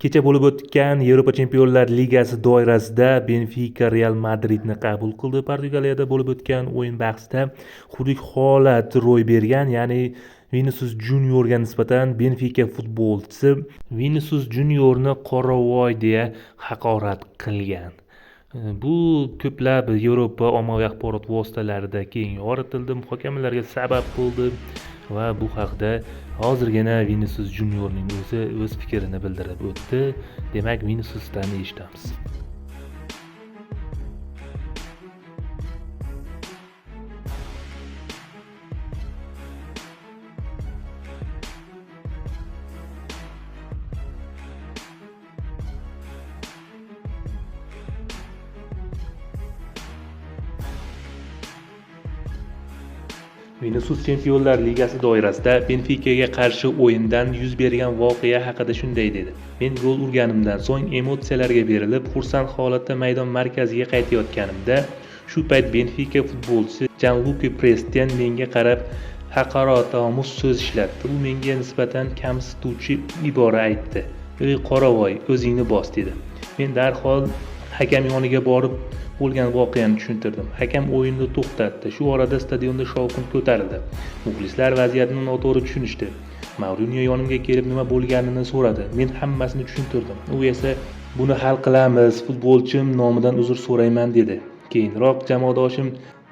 Kecha bo'lib o'tgan Yevropa Chempionlar Ligasi doirasida Benfica Real Madridni qabul qildi. Portugaliyada bo'lib o'tgan o'yin bahsida xuddi holat ro'y bergan, ya'ni Vinicius Juniorga nisbatan Benfica futbolchisi Vinicius Juniorni qoravoy deya haqorat qilgan. Bu ko'plab Yevropa ommaviy axborot vositalarida keng yoritildi, muhokamalarga sabab bo'ldi va bu haqda hozirgina Vinicius Juniorning o'z fikrini bildirib o'tdi. Demak, Viniciusdan eshitamiz. Vinicius Chempionlar Ligasi doirasida Benficaga qarshi o'yindan yuz bergan voqea haqida shunday dedi: "Men gol urganimdan so'ng emotsiyalarga berilib, xursand holatda maydon markaziga qaytayotganimda, shu payt Benfica futbolchisi Gianluca Presten menga qarab haqoratomuz so'z ishlatdi. U menga nisbatan kamsituvchi ibora aytdi. "Ey qoravoy, o'zingni bos" dedi. Men darhol hakam yoniga borib bo'lgan voqeani tushuntirdim. Hakam o'yinni to'xtatdi. Shu orada stadionda shovqin ko'tarildi. Muxlislar vaziyatni noto'g'ri tushunishdi. Mourinho yonimga kelib nima bo'lganini so'radi. Men hammasini tushuntirdim. U esa "Buni hal qilamiz, futbolchim nomidan uzr so'rayman" dedi. Keyinroq jamoadoshim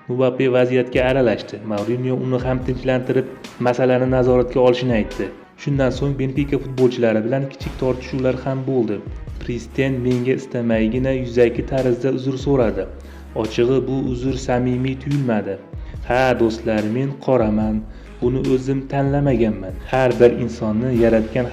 Mbappe vaziyatga aralashdi. Mourinho uni ham tinchlantirib, masalani nazoratga olishini aytdi. Shundan so'ng Benfica futbolchilari bilan kichik tortishuvlar ham bo'ldi. Presten menga istamaygina yuzaki tarzda uzr so'radi. Ochig'i bu uzr samimiy tuyulmadi. "Ha do'stlar, men qoraman. Buni o'zim tanlamaganman. Har bir insonni yaratgan